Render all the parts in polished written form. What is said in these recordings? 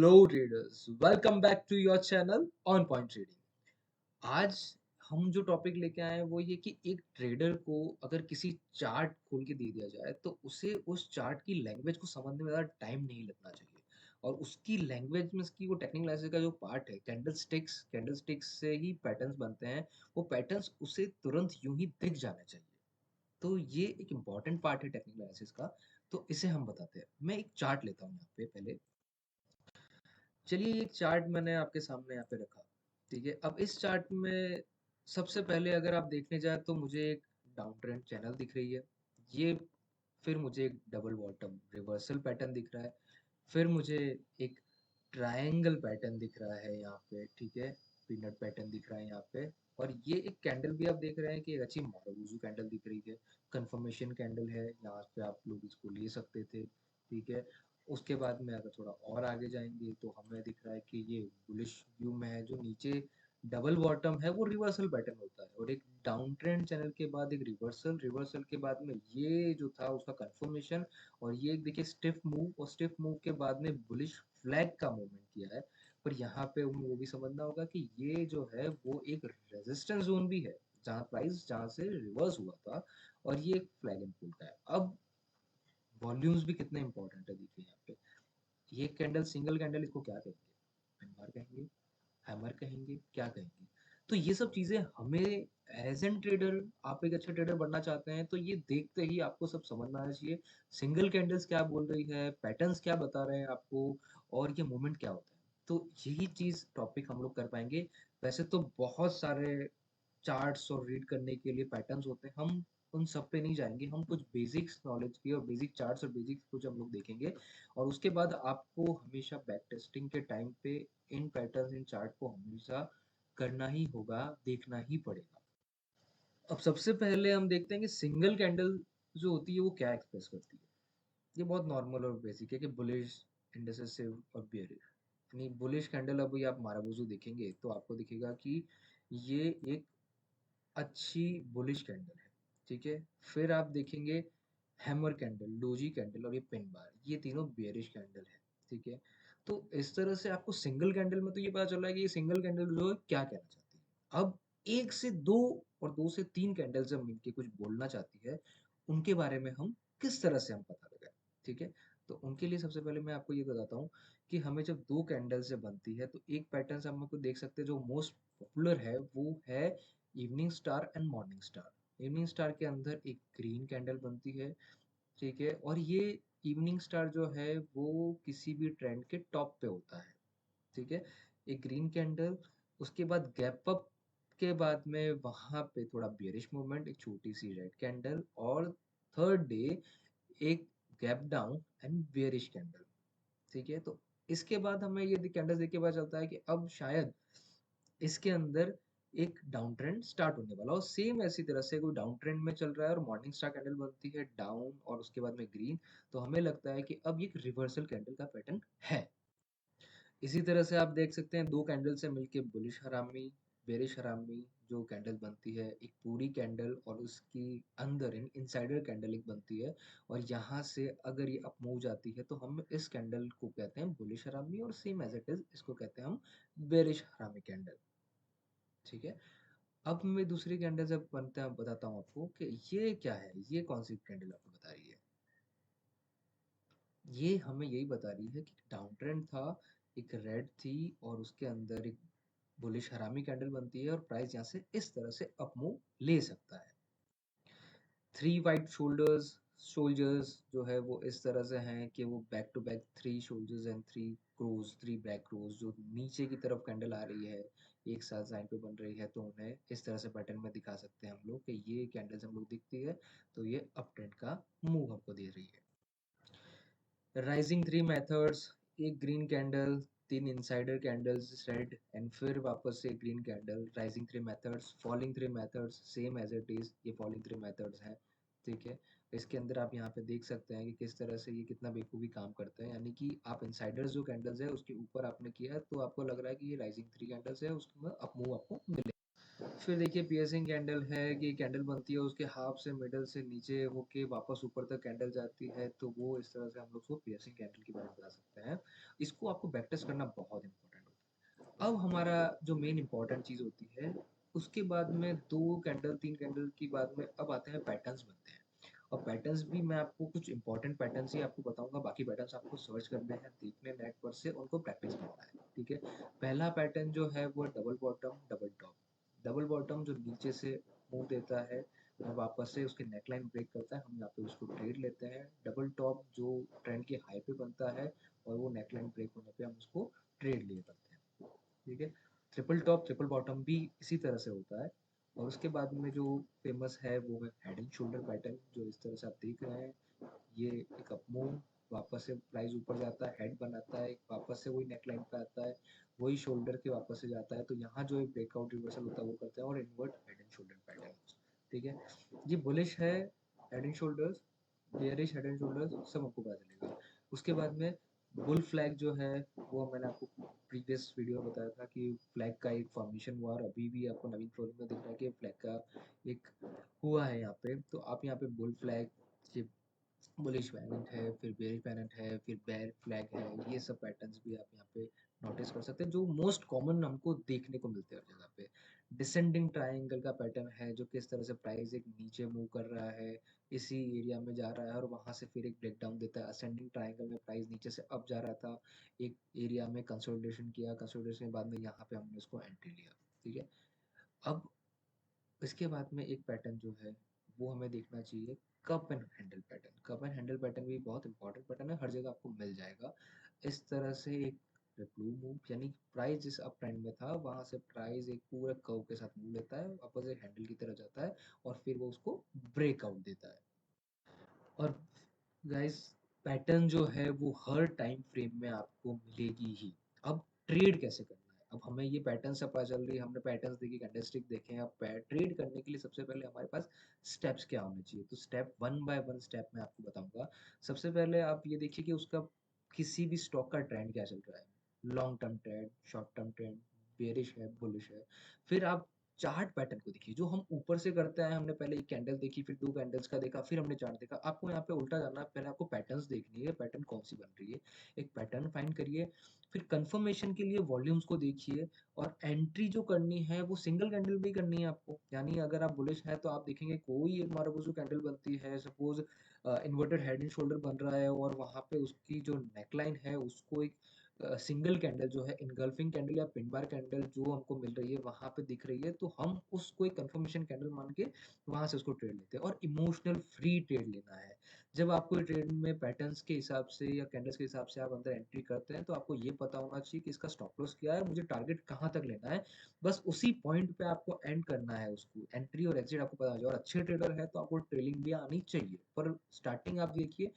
Hello traders, welcome back to your channel on point trading. आज हम जो topic लेके आए हैं वो ये कि एक ट्रेडर को अगर किसी चार्ट खोल के दे दिया जाए तो उसे उस चार्ट की लैंग्वेज को समझने में ज़्यादा टाइम नहीं लगना चाहिए। और उसकी लैंग्वेज में उसकी वो टेक्निकल एनालिसिस का जो पार्ट है, कैंडलस्टिक्स से ही पैटर्न्स बनते हैं। वो पैटर्न्स उसे तुरंत यूं ही दिख जाना चाहिए। तो ये एक इम्पॉर्टेंट पार्ट है टेक्निकल एनालिसिस का। तो इसे हम बताते हैं। मैं एक चार्ट लेता हूँ यहाँ पे पहले। चलिए एक चार्ट मैंने आपके सामने यहाँ पे रखा। ठीक है, अब इस चार्ट में सबसे पहले अगर आप देखने जाए तो मुझे एक डाउन ट्रेंड चैनल दिख रही है। ये फिर मुझे एक डबल बॉटम रिवर्सल पैटर्न दिख रहा है। फिर मुझे एक ट्रायंगल पैटर्न दिख रहा है यहाँ पे। ठीक है, पीनट पैटर्न दिख रहा है यहाँ पे। और ये एक कैंडल भी आप देख रहे हैं कि एक अच्छी मारुति कैंडल दिख रही है। कंफर्मेशन कैंडल है, यहाँ पे आप लोग इसको ले सकते थे। ठीक है, उसके बाद में अगर थोड़ा और आगे जाएंगे तो हमें दिख रहा है कि ये बुलिश व्यू में है। जो नीचे डबल बॉटम है वो रिवर्सल पैटर्न होता है, और एक डाउन ट्रेंड चैनल के बाद एक रिवर्सल, रिवर्सल के बाद में ये जो था उसका कंफर्मेशन। और ये एक देखिए स्टिफ मूव, और स्टिफ मूव के बाद में बुलिश फ्लैग का मूवमेंट किया है। पर यहाँ पे हमें वो भी समझना होगा कि ये जो है वो एक रेजिस्टेंस जोन भी है, जहाँ प्राइस जहाँ से रिवर्स हुआ था। और ये एक फ्लैग एंड पुल का है। अब वॉल्यूम्स भी कितने इंपॉर्टेंट है देखिए यहाँ पे। ये कैंडल, सिंगल कैंडल, इसको क्या कहेंगे? पिन बार कहेंगे, हैमर कहेंगे, क्या कहेंगे? तो ये सब चीजें हमें एज एन ट्रेडर, आप एक अच्छे ट्रेडर बनना चाहते हैं तो ये देखते ही आपको सब समझना आना चाहिए। सिंगल कैंडल्स क्या बोल रही है, पैटर्न्स क्या बता रहे हैं आपको, और ये मूवमेंट क्या होता है। तो यही चीज टॉपिक हम लोग कर पाएंगे। वैसे तो बहुत सारे चार्ट्स और रीड करने के लिए पैटर्न्स होते हैं, हम उन सब पे नहीं जाएंगे। हम कुछ बेसिक्स नॉलेज की और बेसिक चार्ट्स और बेसिक्स कुछ हम लोग देखेंगे। और उसके बाद आपको हमेशा बैक टेस्टिंग के टाइम पे इन पैटर्न्स, इन चार्ट को हमेशा करना ही होगा, देखना ही पड़ेगा। अब सबसे पहले हम देखते हैं कि सिंगल कैंडल जो होती है वो क्या एक्सप्रेस करती है। ये बहुत नॉर्मल और बेसिक है कि बुलिश, इंडेसिसिव और बेयरिश। यानी बुलिश कैंडल, अब ये आप मारुति देखेंगे तो आपको दिखेगा कि ये एक अच्छी बुलिश कैंडल है। ठीक है, फिर आप देखेंगे हैमर कैंडल, डोजी कैंडल और ये पिन बार, ये तीनों बेयरिश कैंडल है। ठीक है, तो इस तरह से आपको सिंगल कैंडल में तो ये पता चल रहा है कि ये सिंगल कैंडल जो है क्या कहना चाहती है। अब एक से दो और दो से तीन कैंडल जब मिलके कुछ बोलना चाहती है, उनके बारे में हम किस तरह से हम पता लगाएं। ठीक है, तो उनके लिए सबसे पहले मैं आपको ये बताता हूँ कि हमें जब दो कैंडल से बनती है तो एक पैटर्न से हम आपको देख सकते हैं जो मोस्ट पॉपुलर है, वो है evening star and morning star. Evening star के अंदर एक ग्रीन कैंडल बनती है। ठीक है, और ये इवनिंग स्टार जो है वो किसी भी ट्रेंड के टॉप पे होता है। ठीक है, एक ग्रीन कैंडल, उसके बाद गैप अप के बाद में वहां पे थोड़ा बियरिश मूवमेंट, एक छोटी सी रेड कैंडल, और थर्ड डे एक gap down and bearish candle. ठीक है, तो इसके बाद हमें ये कैंडल देख के पता चलता है कि अब शायद इसके अंदर एक डाउन ट्रेंड स्टार्ट होने वाला, और सेम ऐसी तरह से कोई डाउन ट्रेंड में चल रहा है और मॉर्निंग स्टार कैंडल बनती है डाउन और उसके बाद में ग्रीन। तो हमें लगता है कि अब ये एक रिवर्सल कैंडल का पैटर्न है। इसी तरह से आप देख सकते हैं दो कैंडल से मिलके बुलिश हरामी, बेरिश हरामी जो कैंडल बनती है, एक पूरी कैंडल और उसकी अंदर इनसाइडर कैंडल एक बनती है। और यहाँ से अगर ये अप मूव जाती है तो हम इस कैंडल को कहते हैं बुलिश हरामी, और सेम एज इट इज इसको कहते हैं हम बेरिश हरामी कैंडल। ठीक है, अब मैं दूसरी कैंडल जब बनता है बताता हूँ आपको कि ये क्या है, ये कौन सी कैंडल आपको बता रही है। ये हमें यही बता रही है कि डाउन ट्रेंड था, एक रेड थी, और उसके अंदर एक बुलिश हरामी कैंडल बनती है और प्राइस यहाँ से इस तरह से अप मूव ले सकता है। थ्री वाइट शोल्डर्स, सोल्जर्स जो है वो इस तरह से हैं कि वो back to back three soldiers and three crows, three black crows जो नीचे की तरफ कैंडल आ रही है, एक साथ साइड पे बन रही है, तो उन्हें इस तरह से पैटर्न में दिखा सकते हैं हम लोग कि ये कैंडल्स हम लोग दिखती है तो ये अप ट्रेंड का मूव हमको दे रही है। राइजिंग थ्री मेथड्स, एक ग्रीन कैंडल, तीन इनसाइडर कैंडल्स रेड, एंड फिर वापस से green candle, rising three methods, falling three methods, same as it is ये फॉलिंग थ्री मेथड्स हैं। ठीक है, इसके अंदर आप यहाँ पे देख सकते हैं कि किस तरह से ये कितना बेखूबी काम करता है। यानी कि आप इनसाइडर्स जो कैंडल्स है उसके ऊपर आपने किया है तो आपको लग रहा है कि ये राइजिंग थ्री कैंडल्स है, उसमें अप मूव आपको मिले। फिर देखिए पियर्सिंग कैंडल है कि कैंडल बनती है उसके हाफ से मिडल से नीचे होके वापस ऊपर तक कैंडल जाती है, तो वो इस तरह से हम लोग उसको पियर्सिंग कैंडल के बारे में बता सकते हैं। इसको आपको बैक टेस्ट करना बहुत इंपॉर्टेंट होता है। अब हमारा जो मेन इंपॉर्टेंट चीज़ होती है, उसके बाद में 2 कैंडल 3 कैंडल की बाद में अब आते हैं पैटर्न्स बनते हैं। और पैटर्न्स भी मैं आपको कुछ इंपॉर्टेंट पैटर्न्स ही आपको बताऊँगा, बाकी पैटर्न्स आपको सर्च करने हैं, देखने नेट पर से उनको प्रैक्टिस करना है, ठीक है? पहला पैटर्न जो है वो double bottom, double top. Double bottom जो नीचे से मुँह देता है और वापस से उसकी नेकलाइन ब्रेक करता है, हम यहाँ पे उसको ट्रेड लेते हैं। डबल टॉप जो ट्रेंड के हाई पे बनता है और वो नेकलाइन ब्रेक होने पे हम उसको ट्रेड लिए करते हैं, ठीक है? ट्रिपल टॉप, ट्रिपल बॉटम भी इसी तरह से होता है। और उसके बाद में जो फेमस है वो है हेड एंड शोल्डर पैटर्न, जो इस तरह से आप देख रहे हैं। ये एक अप मूव, वापस से प्राइस ऊपर जाता है, हेड बनाता है, वापस से वही नेकलाइन पे आता है, वही शोल्डर के वापस से जाता है। तो यहाँ जो एक ब्रेकआउट रिवर्सल होता है वो करते हैं और invert head and shoulder pattern, ठीक है? ये बुलिश है head and shoulders, bearish head and shoulders, सब आपको पता चलेगा। उसके बाद में बुल फ्लैग जो है वो मैंने आपको प्रीवियस वीडियो में बताया था कि फ्लैग का एक फॉर्मेशन हुआ और अभी भी आपको नवीन फ्लोरिंग में दिख रहा है कि फ्लैग का एक हुआ है यहाँ पे। तो आप यहाँ पे बुल फ्लैग, ये बुलिश पैरेंट है, फिर बेयर पैरेंट है, फिर बेयर फ्लैग है, ये सब पैटर्न्स भी आप यहाँ पे नोटिस कर सकते हैं जो मोस्ट कॉमन हमको देखने को मिलते हैं हर जगह पे। डिसेंडिंग ट्रायंगल का पैटर्न है जो किस तरह से प्राइस एक नीचे मूव कर रहा है, इसी एरिया में जा रहा है और वहां से फिर एक ब्रेकडाउन देता है। असेंडिंग ट्रायंगल में प्राइस नीचे से अप जा रहा था, एक एरिया में कंसोलिडेशन किया, कंसोलिडेशन के बाद में यहाँ पे हमने उसको एंट्री लिया, ठीक है? अब इसके बाद में एक पैटर्न जो है वो हमें देखना चाहिए, cup and handle pattern. Cup and handle pattern भी बहुत इंपॉर्टेंट पैटर्न है, हर जगह आपको मिल जाएगा। इस तरह से एक ब्लू मूव, यानी प्राइस जिस अप ट्रेंड में था वहां से प्राइस एक पूरा कर्व के साथ मूव लेता है, वापस एक हैंडल की तरह जाता है और फिर वो उसको ब्रेकआउट देता है। और गाइस पैटर्न जो है वो हर टाइम फ्रेम में आपको मिलेगी ही। अब ट्रेड कैसे करना है? अब हमें ये पैटर्न से पता चल रही है, हमने पैटर्न्स देखे, कैंडलस्टिक देखे हैं। अब ट्रेड करने के लिए सबसे पहले हमारे पास स्टेप्स क्या होने चाहिए? तो step one by one step मैं आपको बताऊंगा। सबसे पहले आप ये देखिए कि उसका किसी भी स्टॉक का ट्रेंड क्या चल रहा है, long term trend, short term trend, bearish है, बुलिश है। फिर आप चार्ट पैटर्न को देखिए, जो हम ऊपर से करते हैं। हमने पहले एक कैंडल देखी, फिर 2 कैंडल्स का देखा, फिर हमने चार्ट देखा। आपको यहाँ पे उल्टा करना है, पहले आपको पैटर्न्स देखनी है, पैटर्न कौन सी बन रही है। एक पैटर्न फाइंड करिए, फिर कंफर्मेशन के लिए वॉल्यूम्स को देखिए और एंट्री जो करनी है वो सिंगल कैंडल भी करनी है आपको। यानी अगर आप बुलिश हैं तो आप देखेंगे कोई एक हमारे पास जो कैंडल बनती है, suppose inverted head and shoulder बन रहा है और वहाँ पे उसकी जो नेकलाइन है उसको एक सिंगल कैंडल जो है इनगल्फिंग कैंडल या पिन बार कैंडल जो हमको मिल रही है वहां पे दिख रही है, तो हम उसको एक कंफर्मेशन कैंडल मान के वहां से उसको ट्रेड लेते हैं। और इमोशनल फ्री ट्रेड लेना है। जब आपको ट्रेड में पैटर्न्स के हिसाब से या कैंडल्स के हिसाब से आप अंदर एंट्री करते हैं तो आपको ये पता होना चाहिए कि इसका स्टॉप लॉस क्या है, मुझे टारगेट कहाँ तक लेना है। बस उसी पॉइंट पे आपको एंड करना है, उसको एंट्री और एग्जिट आपको पता हो जाए। और अच्छे ट्रेडर है तो आपको ट्रेलिंग भी आनी चाहिए, पर स्टार्टिंग आप देखिए,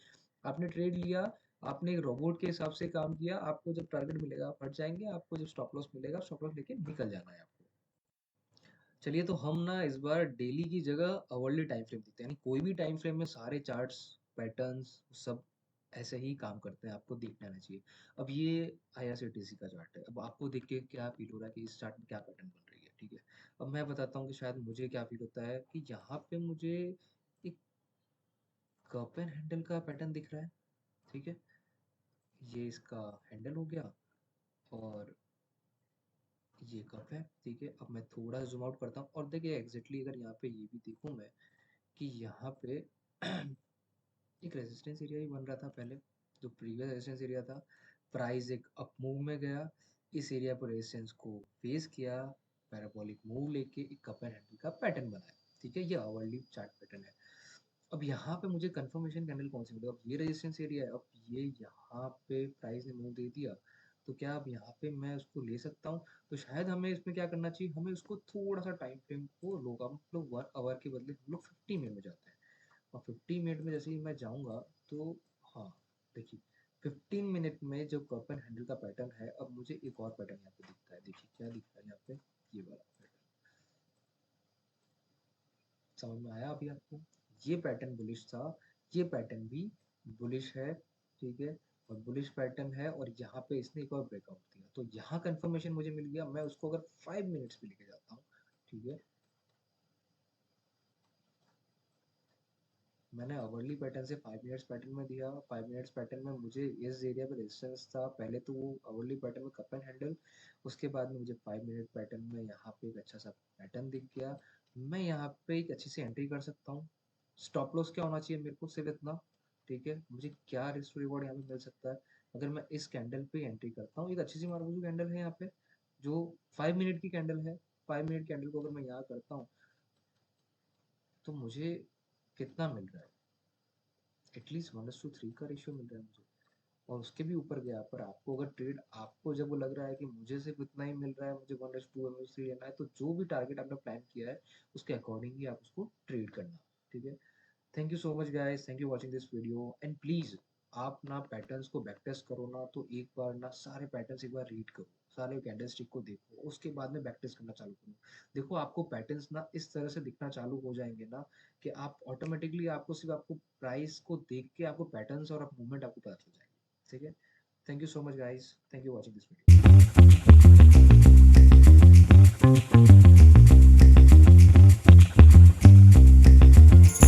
आपने ट्रेड लिया, आपने एक रोबोट के हिसाब से काम किया, आपको जब टारगेट मिलेगा आप हट जाएँगे, आपको जब स्टॉप लॉस मिलेगा, स्टॉप लॉस लेके निकल जाना है आपको। चलिए तो हम ना इस बार डेली की जगह आवरली टाइम फ्रेम देखते हैं, यानी कोई भी टाइम फ्रेम में सारे चार्ट्स, पैटर्न्स सब ऐसे ही काम करते हैं, आपको देखना आना चाहिए। अब ये आईआरसीटीसी का चार्ट है, अब आपको देख के क्या फ़ील हो रहा है कि इस चार्ट में क्या पैटर्न बन रही है, ठीक है? अब मैं बताता हूँ कि शायद मुझे क्या फ़ील होता है कि यहाँ पे मुझे एक कप एंड हैंडल का पैटर्न दिख रहा है, ठीक है? ये इसका हैंडल हो गया और ये कप है, ठीक है? अब मैं थोड़ा ज़ूम आउट करता हूँ और देखिए एग्ज़ैक्टली अगर यहाँ पे ये भी देखूँ मैं कि यहाँ पे एक रेजिस्टेंस एरिया ही बन रहा था पहले, जो प्रीवियस रेजिस्टेंस एरिया था। प्राइस एक अप मूव में गया, इस एरिया पर रेजिस्टेंस को फेस किया, पैराबोलिक मूव लेके एक कप एंड हैंडल का पैटर्न बनाया, ठीक है? ये आवरली चार्ट पैटर्न है। अब यहाँ पे मुझे कंफर्मेशन कैंडल कौन सी मिली? अब ये रेजिस्टेंस एरिया है, अब ये यहाँ पे प्राइस ने मूव दे दिया, तो क्या अब यहाँ पे मैं उसको ले सकता हूँ? तो शायद हमें इसमें क्या करना चाहिए, हमें उसको थोड़ा सा टाइम फ्रेम को लोग, हम लोग 1 आवर के बदले हम लोग 50 मिनट में जाते हैं। और 50 मिनट में जैसे ही मैं जाऊंगा तो हाँ, देखिए 15 मिनट में जो कप एंड हैंडल का पैटर्न है, अब मुझे एक और पैटर्न यहाँ पे दिखता है। देखिए क्या दिख रहा है यहाँ पे, ये वाला पैटर्न समझ में आया अभी आपको? ये पैटर्न बुलिश था, ये पैटर्न भी बुलिश है, ठीक है? और बुलिश पैटर्न है और यहाँ पे इसने एक और ब्रेकआउट दिया, तो यहाँ कंफर्मेशन मुझे मिल गया। मैं उसको अगर 5 मिनट्स पे लेके जाता हूँ, ठीक है। मैंने अवर्ली पैटर्न से 5 मिनट्स पैटर्न में दिया। 5 मिनट्स पैटर्न में मुझे इस एरिया पे रेजिस्टेंस था, पहले तो वो अवर्ली पैटर्न में कप एंड हैंडल, उसके बाद में मुझे 5 मिनट पैटर्न में यहाँ पे एक अच्छा सा पैटर्न दिख गया। मैं यहाँ पे एक अच्छी सी एंट्री कर सकता हूँ। स्टॉप लॉस क्या होना चाहिए मेरे को, सिर्फ इतना। ठीक है, मुझे क्या रिस्क रिवॉर्ड यहाँ पे मिल सकता है अगर मैं इस कैंडल पे एंट्री करता हूँ। एक अच्छी सी मार्बल कैंडल है यहाँ पे जो 5 मिनट की कैंडल है। 5 मिनट कैंडल को अगर मैं यहाँ करता हूँ तो मुझे कितना मिल रहा है, एटलीस्ट 1:3 का रेशियो मिल रहा है मुझे, और उसके भी ऊपर गया। पर आपको अगर ट्रेड, आपको जब वो लग रहा है कि मुझे सिर्फ इतना ही मिल रहा है, मुझे 1:2 1:3 लेना है, तो जो भी टारगेट आपने प्लान किया है उसके अकॉर्डिंग ही आप उसको ट्रेड करना। ठीक है। Thank you so much guys, thank you watching this video. And please आप ना पैटर्न्स को बैक टेस्ट करो ना, तो एक बार ना सारे पैटर्न्स एक बार रीड करो, सारे कैंडलस्टिक को देखो, उसके बाद में बैक टेस्ट करना चालू करो। देखो आपको पैटर्न्स ना इस तरह से दिखना चालू हो जाएंगे ना कि आप ऑटोमेटिकली, आपको सिर्फ आपको प्राइस को देख के आपको पैटर्न्स और मूवमेंट आपको पता चल जाएगी। ठीक है। Thank you so much guys, thank you watching this video.